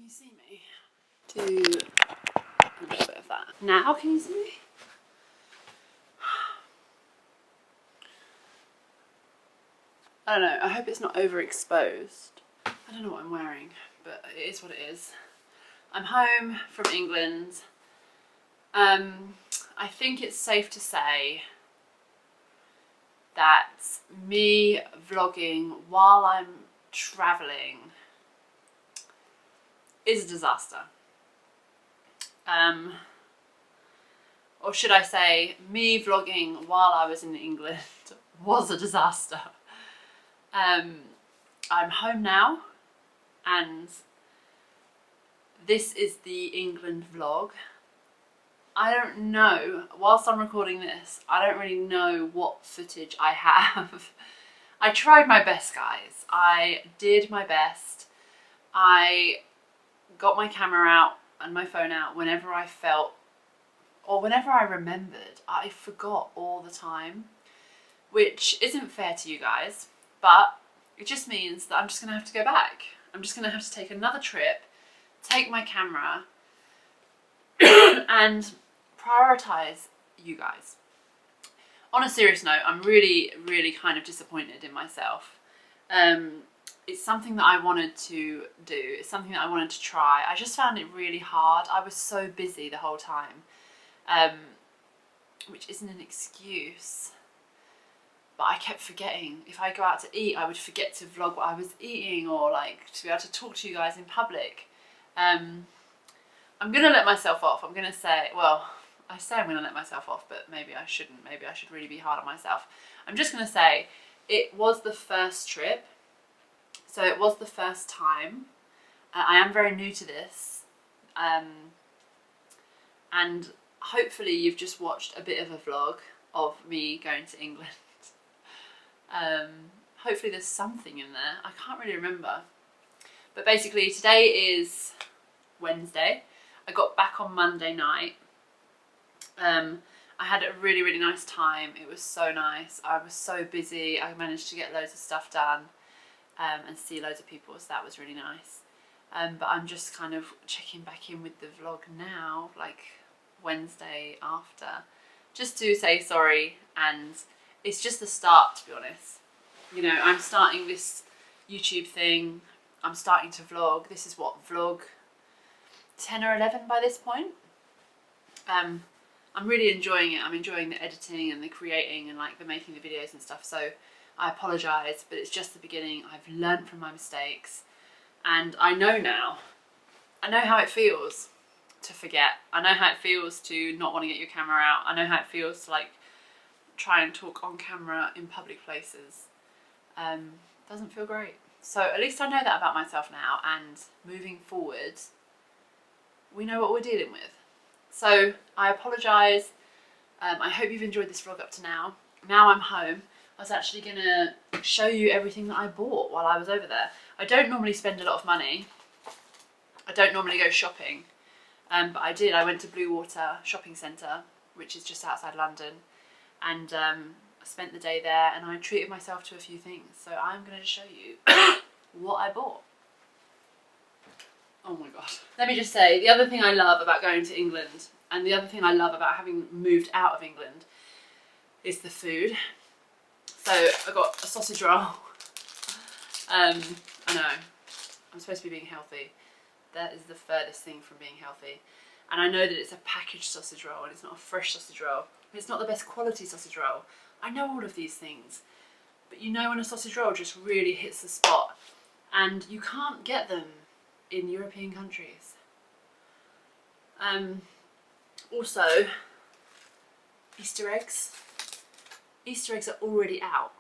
you see me? Do a little bit of that. Now can you see me? I don't know, I hope it's not overexposed. I don't know what I'm wearing, but it is what it is. I'm home from England. I think it's safe to say that me vlogging while I'm traveling is a disaster. Or should I say, me vlogging while I was in England was a disaster. I'm home now, and this is the England vlog. I don't know, whilst I'm recording this, I don't really know what footage I have. I tried my best, guys. I did my best. I got my camera out and my phone out whenever I felt, or whenever I remembered. I forgot all the time, which isn't fair to you guys, but it just means that I'm just gonna have to go back. I'm just gonna have to take another trip, take my camera, and prioritize you guys. On a serious note, I'm really kind of disappointed in myself. It's something that I wanted to do. It's something that I wanted to try. I just found it really hard. I was so busy the whole time, which isn't an excuse, but I kept forgetting. If I go out to eat, I would forget to vlog what I was eating, or like to be able to talk to you guys in public. I'm gonna let myself off. I'm gonna say, well, I say I'm gonna let myself off, but maybe I shouldn't. Maybe I should really be hard on myself. I'm just gonna say it was the first trip, so it was the first time. I am very new to this, and hopefully you've just watched a bit of a vlog of me going to England. Hopefully there's something in there. I can't really remember, but basically today is Wednesday. I got back on Monday night. I had a really nice time. It was so nice. I was so busy. I managed to get loads of stuff done, and see loads of people, so that was really nice. But I'm just kind of checking back in with the vlog now, like Wednesday after, just to say sorry. And it's just the start, to be honest. You know, I'm starting this YouTube thing. I'm starting to vlog. This is what, vlog 10 or 11 by this point. I'm really enjoying it. I'm enjoying the editing and the creating and like the making the videos and stuff. So I apologise, but it's just the beginning. I've learnt from my mistakes, and I know now. I know how it feels to forget. I know how it feels to not want to get your camera out. I know how it feels to like try and talk on camera in public places. Doesn't feel great. So at least I know that about myself now, and moving forward, we know what we're dealing with. So I apologise. I hope you've enjoyed this vlog up to now. Now I'm home. I was actually going to show you everything that I bought while I was over there. I don't normally spend a lot of money. I don't normally go shopping. But I did. I went to Blue Water Shopping Centre, which is just outside London. And I spent the day there, and I treated myself to a few things. So I'm going to show you what I bought. Oh my god. Let me just say, the other thing I love about going to England, and the other thing I love about having moved out of England, is the food. So I got a sausage roll. I know, I'm supposed to be being healthy. That is the furthest thing from being healthy. And I know that it's a packaged sausage roll, and it's not a fresh sausage roll. It's not the best quality sausage roll. I know all of these things. But you know when a sausage roll just really hits the spot, and you can't get them in European countries. Also, Easter eggs. Easter eggs are already out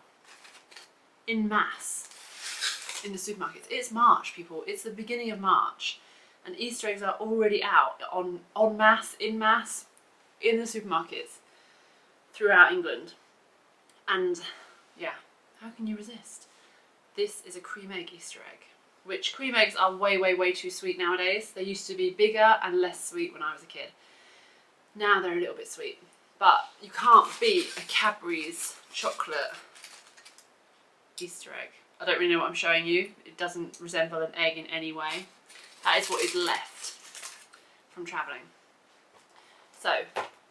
in mass in the supermarkets. It's March, people. It's the beginning of March, and Easter eggs are already out en masse, in the supermarkets throughout England. And yeah, how can you resist? This is a cream egg Easter egg, which cream eggs are way too sweet nowadays. They used to be bigger and less sweet when I was a kid. Now they're a little bit sweet, but you can't beat a Cadbury's chocolate Easter egg. I don't really know what I'm showing you. It doesn't resemble an egg in any way. That is what is left from travelling. So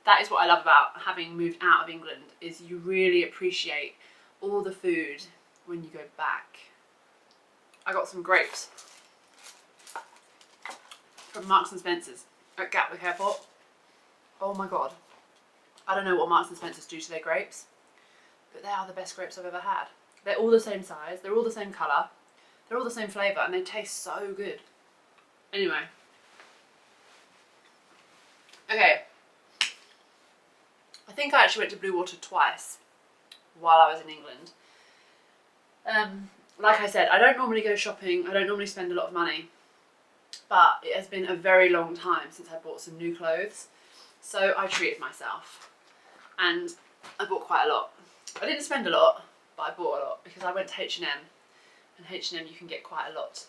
that is what I love about having moved out of England, is you really appreciate all the food when you go back. I got some grapes from Marks and Spencer's at Gatwick Airport. Oh my god. I don't know what Marks and Spencer's do to their grapes, but they are the best grapes I've ever had. They're all the same size, they're all the same colour, they're all the same flavour, and they taste so good. Anyway. Okay. I think I actually went to Blue Water twice while I was in England. Like I said, I don't normally go shopping, I don't normally spend a lot of money, but it has been a very long time since I bought some new clothes, so I treated myself and I bought quite a lot. I didn't spend a lot, but I bought a lot because I went to H&M, and H&M you can get quite a lot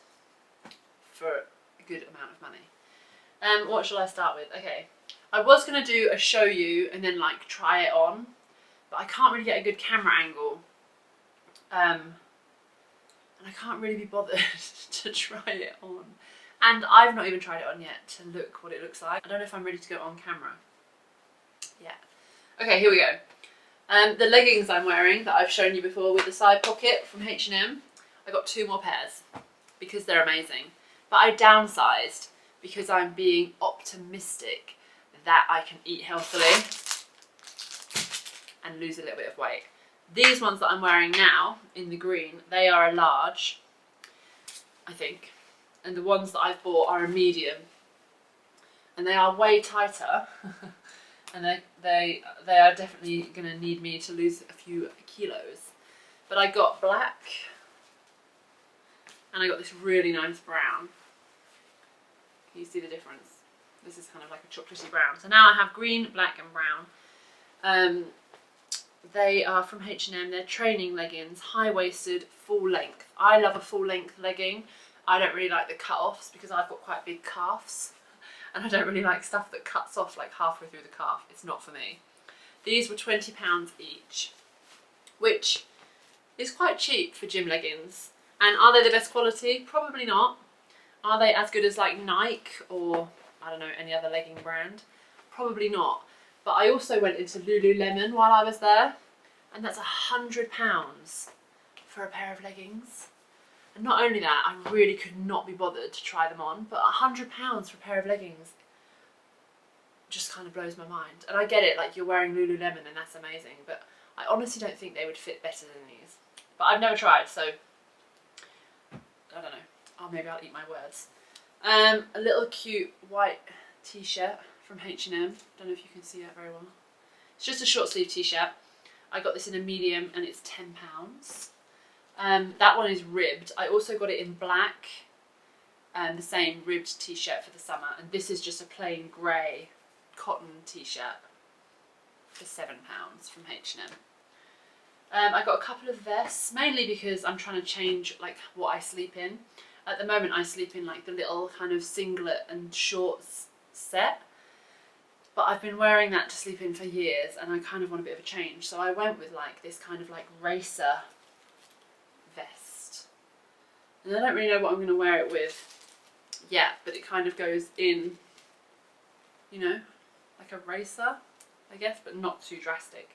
for a good amount of money. What shall I start with? Okay, I was going to do a show you and then like try it on, but I can't really get a good camera angle. And I can't really be bothered to try it on. And I've not even tried it on yet to look what it looks like. I don't know if I'm ready to go on camera. Yeah. Okay, here we go. The leggings I'm wearing that I've shown you before with the side pocket from H&M, I got 2 more pairs because they're amazing. But I downsized because I'm being optimistic that I can eat healthily and lose a little bit of weight. These ones that I'm wearing now in the green, they are a large, I think. And the ones that I've bought are a medium. And they are way tighter. And they are definitely going to need me to lose a few kilos. But I got black. And I got this really nice brown. Can you see the difference? This is kind of like a chocolatey brown. So now I have green, black and brown. They are from H&M. They're training leggings, high-waisted, full length. I love a full length legging. I don't really like the cut-offs because I've got quite big calves. And I don't really like stuff that cuts off like halfway through the calf. It's not for me. These were £20 each, which is quite cheap for gym leggings. And are they the best quality? Probably not. Are they as good as like Nike or, I don't know, any other legging brand? Probably not. But I also went into Lululemon while I was there, and that's £100 for a pair of leggings. And not only that, I really could not be bothered to try them on, but £100 for a pair of leggings just kind of blows my mind. And I get it, like you're wearing Lululemon and that's amazing, but I honestly don't think they would fit better than these. But I've never tried, so I don't know. Oh, maybe I'll eat my words. A little cute white t-shirt from H&M. Don't know if you can see that very well. It's just a short sleeve t-shirt. I got this in a medium and it's £10. That one is ribbed. I also got it in black, the same ribbed t-shirt for the summer. And this is just a plain grey cotton t-shirt for £7 from H&M. I got a couple of vests, mainly because I'm trying to change like what I sleep in. At the moment I sleep in like the little kind of singlet and shorts set. But I've been wearing that to sleep in for years and I kind of want a bit of a change. So I went with like this kind of like racer vest. And I don't really know what I'm going to wear it with yet, but it kind of goes in, you know, like a racer, I guess, but not too drastic.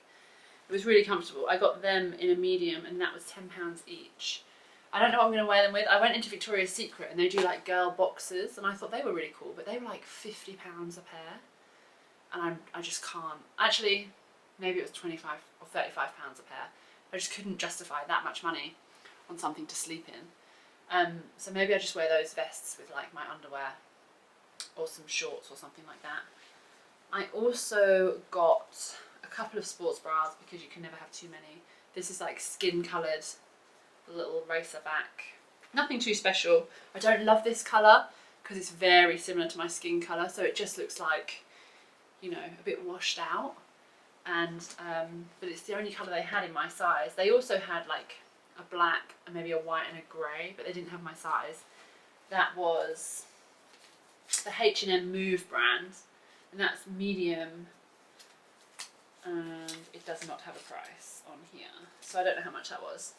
It was really comfortable. I got them in a medium and that was £10 each. I don't know what I'm going to wear them with. I went into Victoria's Secret and they do like girl boxes and I thought they were really cool, but they were like £50 a pair. And I just can't. Actually, maybe it was 25 or 35 pounds a pair. I just couldn't justify that much money on something to sleep in. So maybe I just wear those vests with like my underwear or some shorts or something like that. I also got a couple of sports bras because you can never have too many. This is like skin coloured, little racer back. Nothing too special. I don't love this colour because it's very similar to my skin colour, so it just looks like, you know, a bit washed out. And but it's the only colour they had in my size. They also had like a black and maybe a white and a grey, but they didn't have my size. That was the H&M Move brand, and that's medium, and it does not have a price on here, so I don't know how much that was.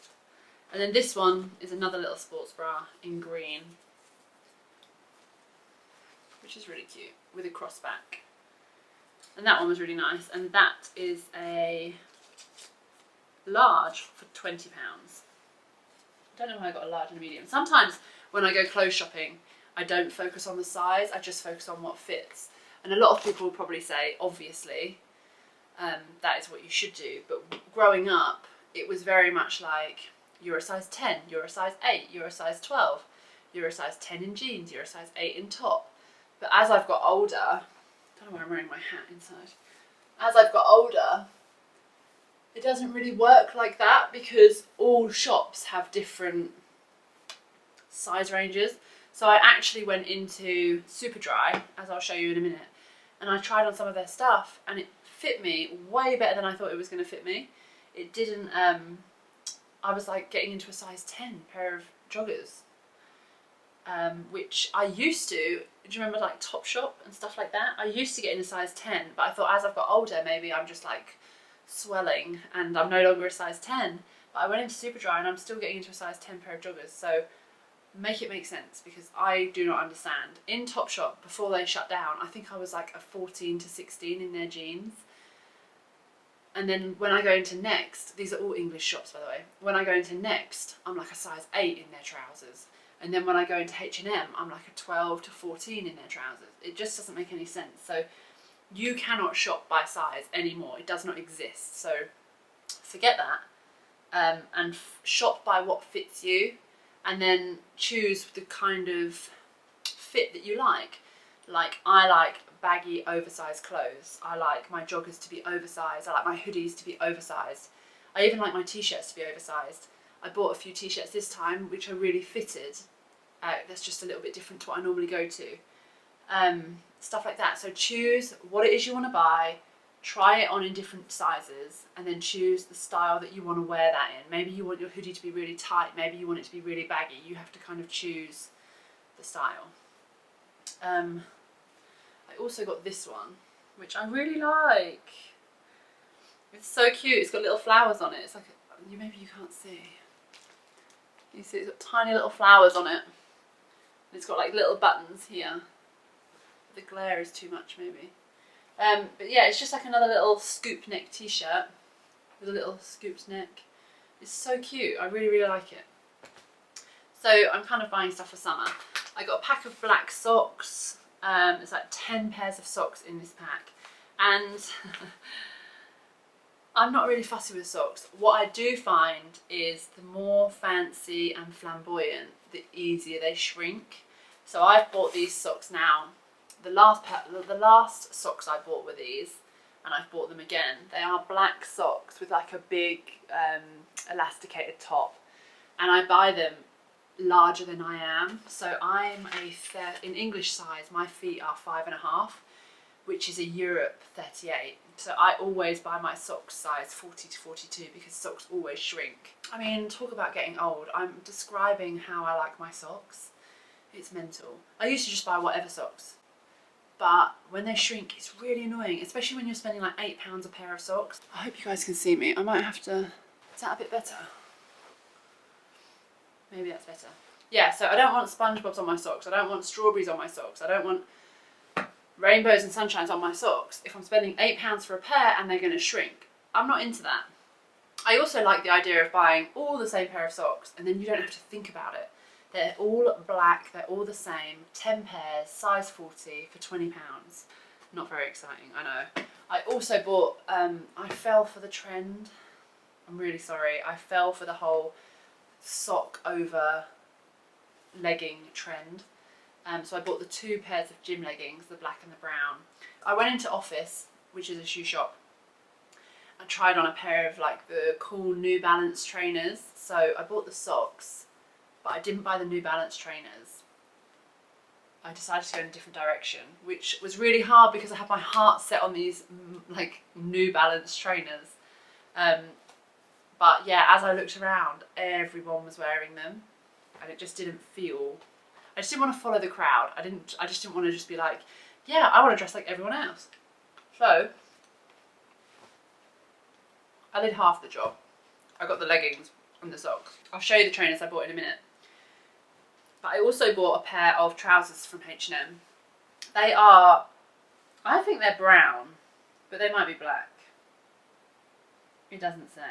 And then this one is another little sports bra in green. which is really cute, with a crossback. And that one was really nice, and that is a large for £20. I don't know why I got a large and a medium. Sometimes when I go clothes shopping, I don't focus on the size, I just focus on what fits. And a lot of people will probably say, obviously, that is what you should do. But growing up, it was very much like, you're a size 10, you're a size 8, you're a size 12, you're a size 10 in jeans, you're a size 8 in top. But as I've got older, I don't know why I'm wearing my hat inside. As I've got older, it doesn't really work like that because all shops have different size ranges. So I actually went into Superdry, as I'll show you in a minute, and I tried on some of their stuff and it fit me way better than I thought it was going to fit me. It didn't, I was like getting into a size 10 pair of joggers, which I used to, do you remember like Topshop and stuff like that? I used to get in a size 10, but I thought as I've got older, maybe I'm just like swelling and I'm no longer a size 10. But I went into Superdry and I'm still getting into a size 10 pair of joggers, so make it make sense because I do not understand. In Topshop, before they shut down, I think I was like a 14 to 16 in their jeans. And then when I go into Next, these are all English shops by the way, when I go into Next, I'm like a size 8 in their trousers. And then when I go into H&M, I'm like a 12 to 14 in their trousers. It just doesn't make any sense. So you cannot shop by size anymore. It does not exist. So forget that and shop by what fits you. And then choose the kind of fit that you like. Like I like baggy oversized clothes. I like my joggers to be oversized. I like my hoodies to be oversized. I even like my t-shirts to be oversized. I bought a few t-shirts this time which are really fitted. That's just a little bit different to what I normally go to. Stuff like that. So choose what it is you want to buy. Try it on in different sizes and then choose the style that you want to wear that in. Maybe you want your hoodie to be really tight, maybe you want it to be really baggy. You have to kind of choose the style. I also got this one, which I really like. It's so cute, it's got little flowers on it. It's like, maybe you can't see. You see it's got tiny little flowers on it. And it's got like little buttons here. The glare is too much maybe. But yeah, it's just like another little scoop neck t-shirt with a little scooped neck. It's so cute. I really, really like it. So I'm kind of buying stuff for summer. I got a pack of black socks. It's like 10 pairs of socks in this pack. And I'm not really fussy with socks. What I do find is the more fancy and flamboyant, the easier they shrink. So I've bought these socks now. The last socks I bought were these, and I've bought them again. They are black socks with like a big elasticated top, and I buy them larger than I am. So I'm in English size, my feet are 5.5, which is a Europe 38. So I always buy my socks size 40 to 42 because socks always shrink. I mean, talk about getting old. I'm describing how I like my socks. It's mental. I used to just buy whatever socks. But when they shrink, it's really annoying, especially when you're spending like £8 a pair of socks. I hope you guys can see me. I might have to, is that a bit better? Maybe that's better. Yeah, so I don't want SpongeBob's on my socks. I don't want strawberries on my socks. I don't want rainbows and sunshines on my socks. If I'm spending £8 for a pair and they're going to shrink, I'm not into that. I also like the idea of buying all the same pair of socks and then you don't have to think about it. They're all black, they're all the same, 10 pairs, size 40 for £20. Not very exciting, I know. I also bought, I fell for the trend. I'm really sorry. I fell for the whole sock over legging trend. So I bought the 2 pairs of gym leggings, the black and the brown. I went into Office, which is a shoe shop. I tried on a pair of like the cool New Balance trainers. So I bought the socks, but I didn't buy the New Balance trainers. I decided to go in a different direction, which was really hard because I had my heart set on these like New Balance trainers. But yeah, as I looked around, everyone was wearing them and it just didn't feel, I just didn't want to follow the crowd. I just didn't want to just be like, yeah, I want to dress like everyone else. So I did half the job. I got the leggings and the socks. I'll show you the trainers I bought in a minute. But I also bought a pair of trousers from H&M They are, I think they're brown, but they might be black. It doesn't say.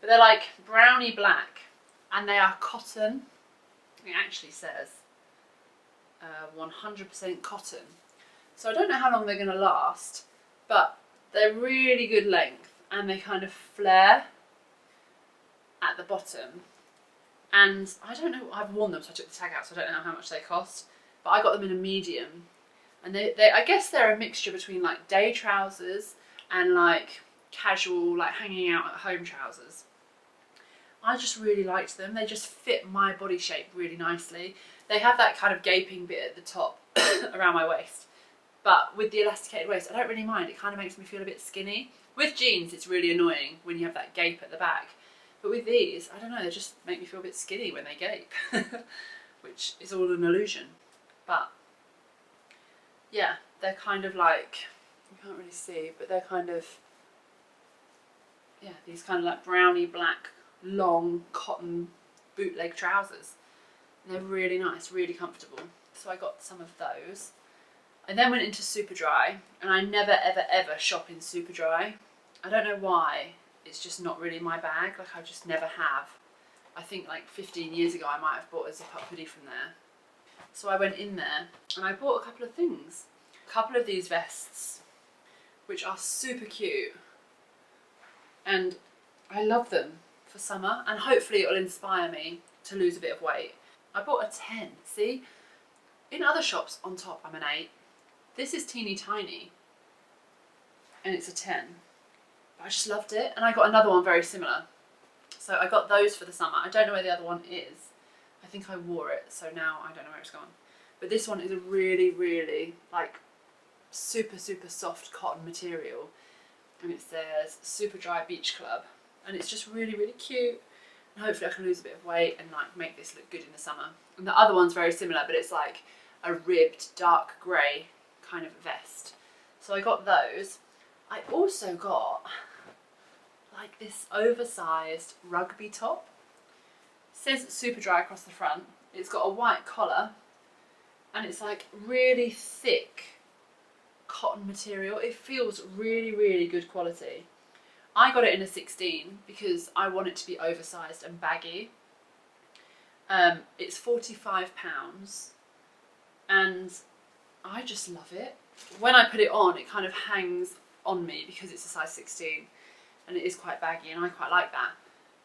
But they're like browny black, and they are cotton. It actually says 100% cotton. So I don't know how long they're going to last, but they're really good length, and they kind of flare at the bottom. And I don't know, I've worn them, so I took the tag out, so I don't know how much they cost, but I got them in a medium. And they I guess they're a mixture between like day trousers and like casual, like hanging out at home trousers. I just really liked them. They just fit my body shape really nicely. They have that kind of gaping bit at the top around my waist. But with the elasticated waist, I don't really mind. It kind of makes me feel a bit skinny. With jeans, it's really annoying when you have that gape at the back. But with these, I don't know, they just make me feel a bit skinny when they gape. Which is all an illusion. But yeah, they're kind of like, you can't really see, but they're kind of, yeah, these kind of like browny black long cotton bootleg trousers. And they're really nice, really comfortable. So I got some of those. I then went into Superdry, and I never ever ever shop in Superdry. I don't know why, it's just not really my bag, like I just never have. I think like 15 years ago I might have bought a zip-up hoodie from there. So I went in there and I bought a couple of things. A couple of these vests, which are super cute, and I love them for summer, and hopefully it'll inspire me to lose a bit of weight. I bought a 10, see? In other shops on top I'm an 8. This is teeny tiny and it's a 10. But I just loved it, and I got another one very similar. So I got those for the summer. I don't know where the other one is. I think I wore it, so now I don't know where it's gone. But this one is a really, really like super, super soft cotton material, and it says Superdry Beach Club, and it's just really, really cute. And hopefully I can lose a bit of weight and like make this look good in the summer. And the other one's very similar, but it's like a ribbed dark grey kind of vest. So I got those. I also got like this oversized rugby top. It says Superdry across the front. It's got a white collar, and it's like really thick cotton material. It feels really, really good quality. I got it in a 16 because I want it to be oversized and baggy. It's £45, and I just love it. When I put it on, it kind of hangs on me because it's a size 16, and it is quite baggy, and I quite like that.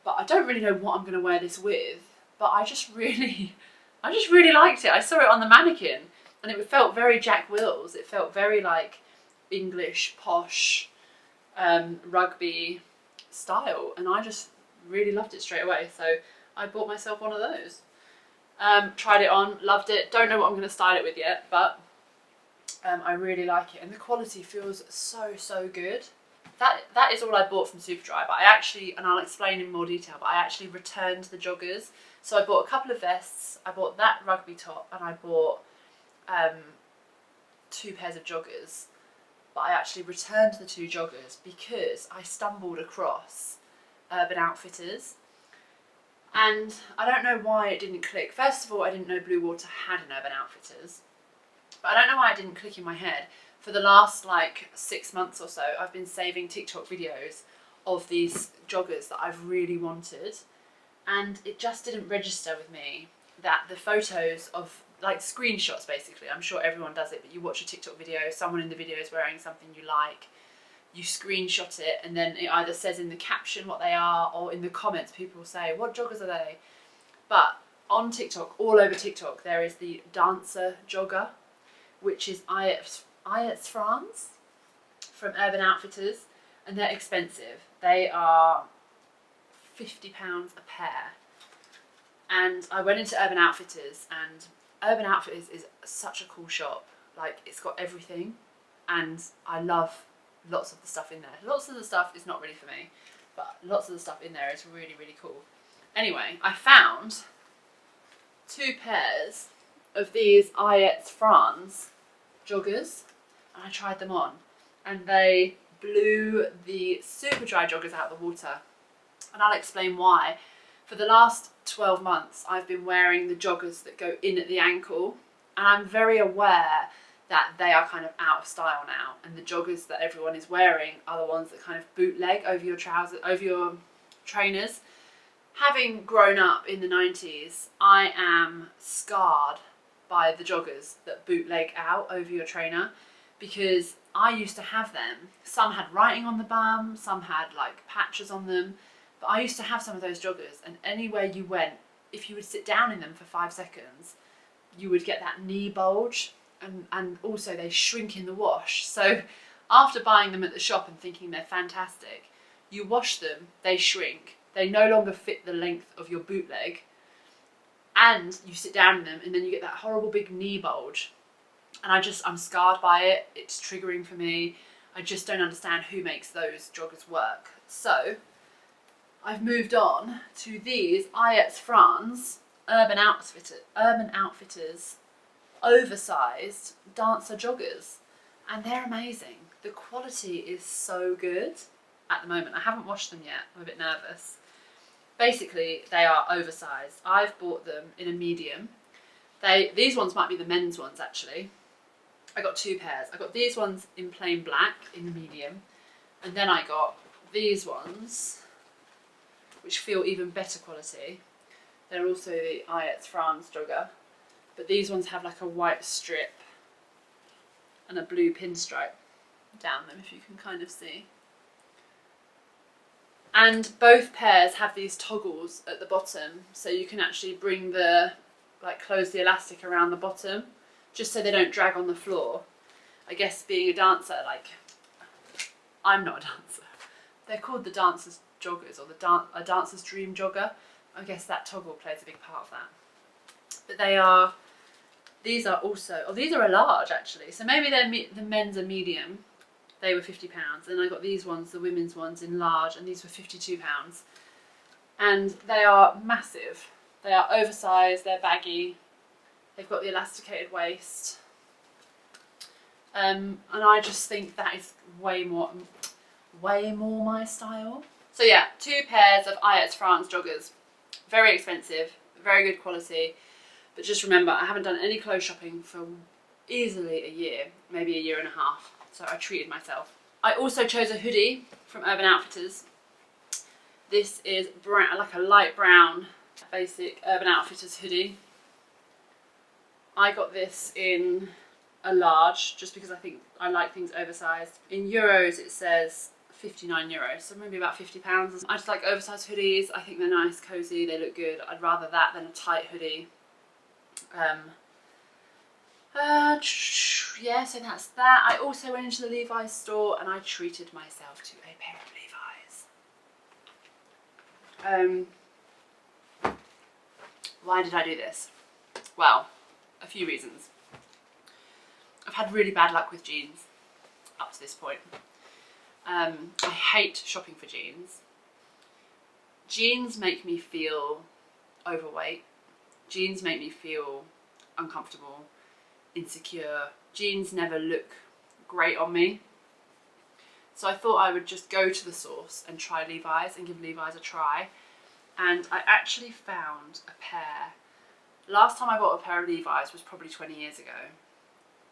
But I don't really know what I'm going to wear this with, but I just really liked it. I saw it on the mannequin, and it felt very Jack Wills. It felt very like English, posh, rugby style, and I just really loved it straight away. So I bought myself one of those. Tried it on, loved it. Don't know what I'm going to style it with yet, but I really like it, and the quality feels so, so good. That is all I bought from Superdry, but I actually, and I'll explain in more detail, but I actually returned the joggers. So I bought a couple of vests, I bought that rugby top, and I bought 2 pairs of joggers. But I actually returned the 2 joggers because I stumbled across Urban Outfitters, and I don't know why it didn't click. First of all, I didn't know Blue Water had an Urban Outfitters, but I don't know why it didn't click in my head. For the last like 6 months or so, I've been saving TikTok videos of these joggers that I've really wanted, and it just didn't register with me that the photos of, like screenshots basically, I'm sure everyone does it, but you watch a TikTok video, someone in the video is wearing something you like, you screenshot it, and then it either says in the caption what they are, or in the comments people will say, what joggers are they? But on TikTok, all over TikTok, there is the dancer jogger, which is ietsfrans from Urban Outfitters, and they're expensive. They are £50 a pair. And I went into Urban Outfitters, and Urban Outfitters is such a cool shop. Like, it's got everything, and I love lots of the stuff in there. Lots of the stuff is not really for me, but lots of the stuff in there is really, really cool. Anyway, I found 2 pairs of these ietsfrans joggers, and I tried them on, and they blew the Superdry joggers out of the water. And I'll explain why. For the last 12 months, I've been wearing the joggers that go in at the ankle, And I'm very aware that they are kind of out of style now, and the joggers that everyone is wearing are the ones that kind of bootleg over your trousers, over your trainers. Having grown up in the 90s, I am scarred by the joggers that bootleg out over your trainer, because I used to have them. Some had writing on the bum, some had like patches on them, but I used to have some of those joggers, and anywhere you went, if you would sit down in them for 5 seconds, you would get that knee bulge, and also they shrink in the wash. So after buying them at the shop and thinking they're fantastic, you wash them, they shrink, they no longer fit the length of your boot leg, and you sit down in them and then you get that horrible big knee bulge. And I'm scarred by it, it's triggering for me. I just don't understand who makes those joggers work. So I've moved on to these ietsfrans Urban Outfitters oversized dancer joggers, and they're amazing. The quality is so good at the moment. I haven't washed them yet, I'm a bit nervous. Basically, they are oversized. I've bought them in a medium. These ones might be the men's ones actually. I got 2 pairs. I got these ones in plain black in the medium, and then I got these ones which feel even better quality. They're also the ietsfrans jogger, but these ones have like a white strip and a blue pinstripe down them, if you can kind of see. And both pairs have these toggles at the bottom, so you can actually bring close the elastic around the bottom, just so they don't drag on the floor. I guess being a dancer, I'm not a dancer. They're called the dancer's joggers, or a dancer's dream jogger. I guess that toggle plays a big part of that. But these are a large actually. So maybe the men's are medium. They were £50. Then I got these ones, the women's ones, in large, and these were £52. And they are massive. They are oversized, they're baggy. They've got the elasticated waist. And I just think that is way more my style. So yeah, 2 pairs of ietsfrans joggers. Very expensive, very good quality. But just remember, I haven't done any clothes shopping for easily a year, maybe a year and a half. So I treated myself. I also chose a hoodie from Urban Outfitters. This is like a light brown, basic Urban Outfitters hoodie. I got this in a large, just because I think I like things oversized. In euros it says €59, so maybe about £50. I just like oversized hoodies. I think they're nice, cozy, they look good. I'd rather that than a tight hoodie. Yeah, so that's that. I also went into the Levi's store and I treated myself to a pair of Levi's. Why did I do this? Well, a few reasons. I've had really bad luck with jeans up to this point. I hate shopping for jeans. Jeans make me feel overweight. Jeans make me feel uncomfortable, insecure. Jeans never look great on me. So I thought I would just go to the source and try Levi's and give Levi's a try. And I actually found a pair. Last time I bought a pair of Levi's was probably 20 years ago,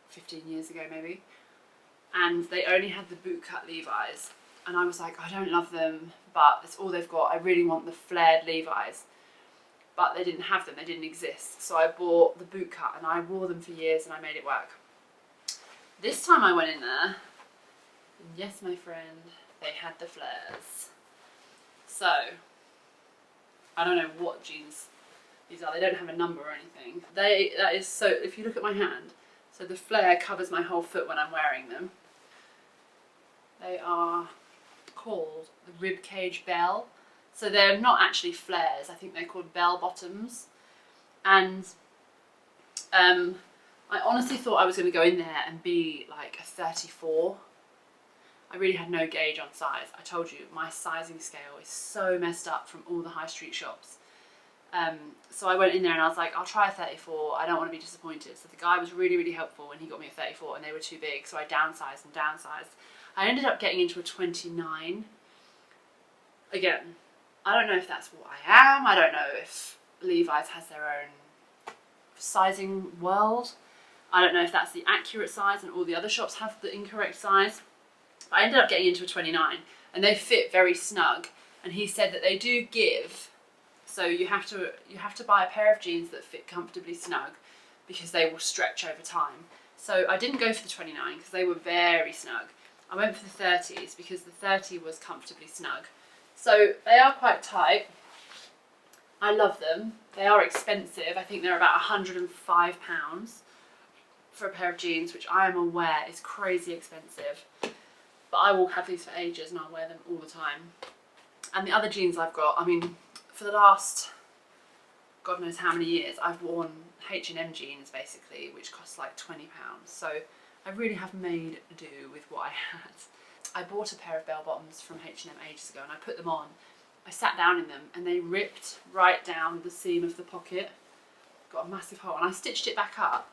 15 years ago maybe. And they only had the bootcut Levi's. And I was like, I don't love them, but it's all they've got. I really want the flared Levi's. But they didn't have them, they didn't exist. So I bought the bootcut and I wore them for years and I made it work. This time I went in there, and yes, my friend, they had the flares. So, I don't know what jeans these are. They don't have a number or anything. That is so, if you look at my hand, so the flare covers my whole foot when I'm wearing them. They are called the Ribcage Bell. So they're not actually flares, I think they're called bell bottoms. And I honestly thought I was going to go in there and be like a 34. I really had no gauge on size. I told you, my sizing scale is so messed up from all the high street shops. So I went in there and I was like, I'll try a 34, I don't want to be disappointed. So the guy was really, really helpful and he got me a 34 and they were too big, so I downsized and downsized. I ended up getting into a 29. Again, I don't know if that's what I am, I don't know if Levi's has their own sizing world, I don't know if that's the accurate size and all the other shops have the incorrect size. But I ended up getting into a 29 and they fit very snug. And he said that they do give, so you have to buy a pair of jeans that fit comfortably snug because they will stretch over time. So I didn't go for the 29 because they were very snug. I went for the 30s because the 30 was comfortably snug. So they are quite tight. I love them. They are expensive. I think they're about £105 for a pair of jeans, which I am aware is crazy expensive. But I will have these for ages and I'll wear them all the time. And the other jeans I've got, I mean, for the last God knows how many years, I've worn H&M jeans basically, which cost like £20. So I really have made do with what I had. I bought a pair of bell bottoms from H&M ages ago and I put them on. I sat down in them and they ripped right down the seam of the pocket. Got a massive hole and I stitched it back up.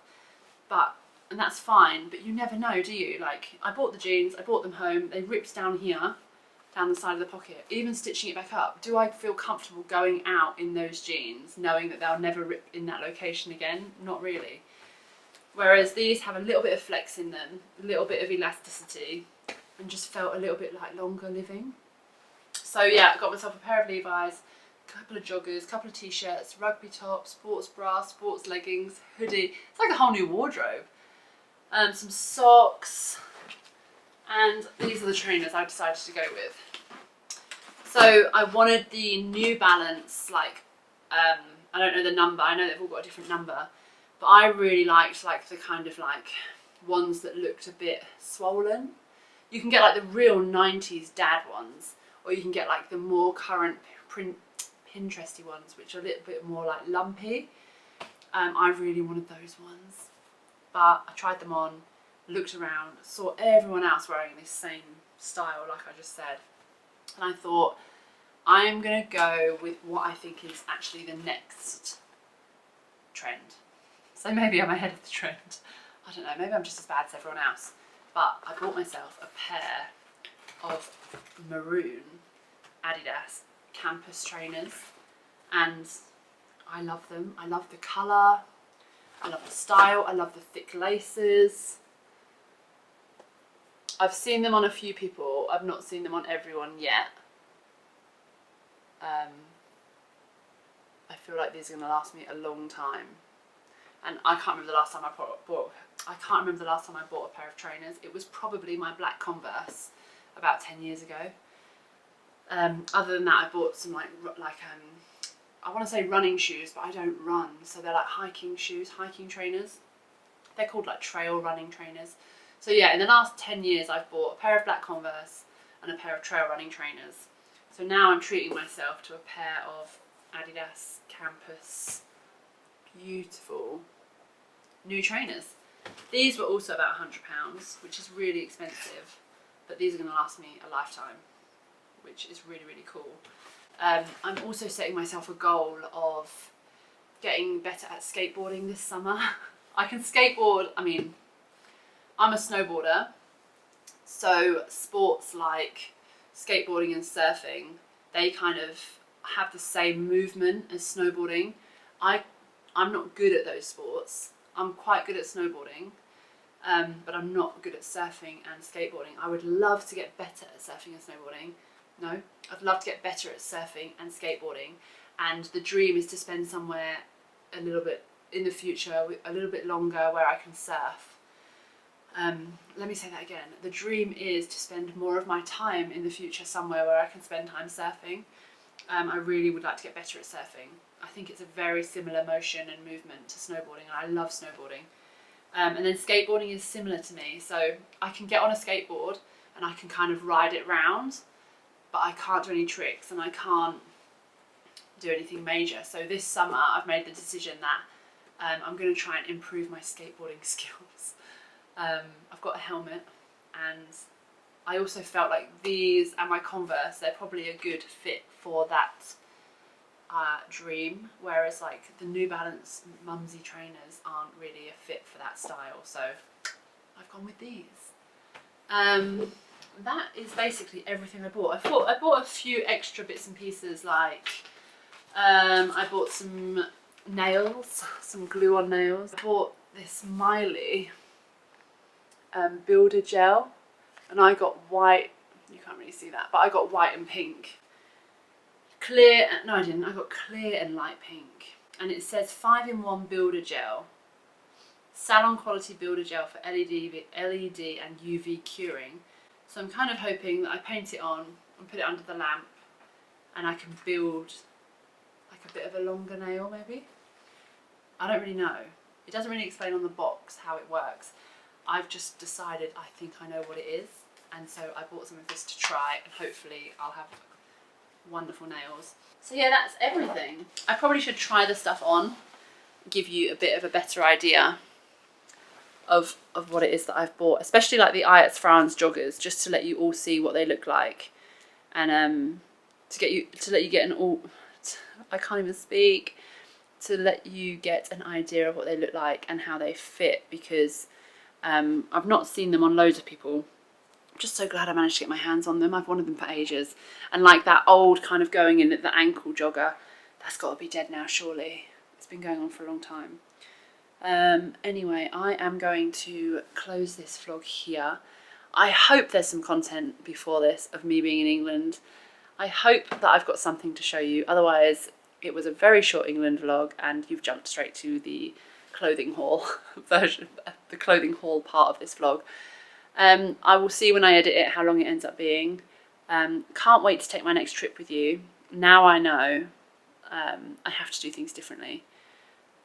And that's fine, but you never know, do you? Like, I bought the jeans, I brought them home, they ripped down here, down the side of the pocket. Even stitching it back up, do I feel comfortable going out in those jeans knowing that they'll never rip in that location again? Not really. Whereas these have a little bit of flex in them, a little bit of elasticity, and just felt a little bit like longer living. So yeah, I got myself a pair of Levi's, a couple of joggers, a couple of t-shirts, rugby top, sports bra, sports leggings, hoodie. It's like a whole new wardrobe. Some socks, and these are the trainers I decided to go with. So I wanted the New Balance, like, I don't know the number, I know they've all got a different number, but I really liked like the kind of like ones that looked a bit swollen. You can get like the real 90s dad ones, or you can get like the more current Pinteresty ones, which are a little bit more like lumpy. I really wanted those ones. But I tried them on, looked around, saw everyone else wearing this same style like I just said. And I thought, I'm going to go with what I think is actually the next trend. So maybe I'm ahead of the trend. I don't know, maybe I'm just as bad as everyone else. But I bought myself a pair of maroon Adidas campus trainers. And I love them. I love the colour. I love the style, I love the thick laces. I've seen them on a few people, I've not seen them on everyone yet. I feel like these are going to last me a long time. And I can't remember the last time I bought a pair of trainers. It was probably my black Converse about 10 years ago. Other than that, I bought some I want to say running shoes, but I don't run, so they're like hiking shoes, hiking trainers. They're called like trail running trainers. So yeah, in the last 10 years I've bought a pair of black Converse and a pair of trail running trainers. So now I'm treating myself to a pair of Adidas Campus beautiful new trainers. These were also about £100, which is really expensive, but these are going to last me a lifetime, which is really, really cool. I'm also setting myself a goal of getting better at skateboarding this summer. I can skateboard, I mean, I'm a snowboarder, so sports like skateboarding and surfing, they kind of have the same movement as snowboarding. I'm not good at those sports. I'm quite good at snowboarding, but I'm not good at surfing and skateboarding. I would love to get better at surfing and snowboarding. No, I'd love to get better at surfing and skateboarding, and the dream is to spend somewhere a little bit in the future, a little bit longer, where I can surf. Let me say that again. The dream is to spend more of my time in the future somewhere where I can spend time surfing. I really would like to get better at surfing. I think it's a very similar motion and movement to snowboarding, and I love snowboarding. And then skateboarding is similar to me, so I can get on a skateboard and I can kind of ride it round, but I can't do any tricks and I can't do anything major. So this summer I've made the decision that I'm going to try and improve my skateboarding skills. I've got a helmet, and I also felt like these and my Converse, they're probably a good fit for that dream, whereas like the New Balance mumsy trainers aren't really a fit for that style, so I've gone with these. That is basically everything I bought. I bought a few extra bits and pieces, like I bought some nails, some glue on nails. I bought this Miley builder gel, and I got white. You can't really see that, but I got white and pink. Clear, no I didn't, I got clear and light pink. And it says 5-in-1 builder gel. Salon quality builder gel for LED and UV curing. So I'm kind of hoping that I paint it on and put it under the lamp and I can build like a bit of a longer nail maybe. I don't really know. It doesn't really explain on the box how it works. I've just decided I think I know what it is, and so I bought some of this to try, and hopefully I'll have wonderful nails. So yeah, that's everything. I probably should try the stuff on, give you a bit of a better idea of what it is that I've bought, especially like the ietsfrans joggers, just to let you all see what they look like, and to let you get I can't even speak, to let you get an idea of what they look like and how they fit, because I've not seen them on loads of people. I'm just so glad I managed to get my hands on them. I've wanted them for ages, and like that old kind of going in at the ankle jogger, that's got to be dead now surely. It's been going on for a long time. Anyway, I am going to close this vlog here. I hope there's some content before this of me being in England. I hope that I've got something to show you. Otherwise, it was a very short England vlog and you've jumped straight to the clothing haul version, the clothing haul part of this vlog. I will see when I edit it how long it ends up being. Can't wait to take my next trip with you. Now I know I have to do things differently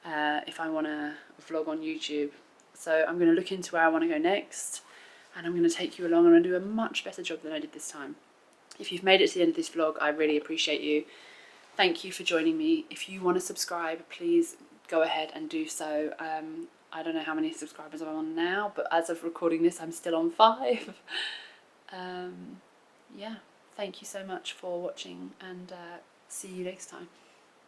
if I want to vlog on YouTube. So I'm going to look into where I want to go next, and I'm going to take you along and do a much better job than I did this time. If you've made it to the end of this vlog, I really appreciate you. Thank you for joining me. If you want to subscribe, please go ahead and do so. I don't know how many subscribers I'm on now, but as of recording this, I'm still on 5. Yeah, thank you so much for watching, and see you next time.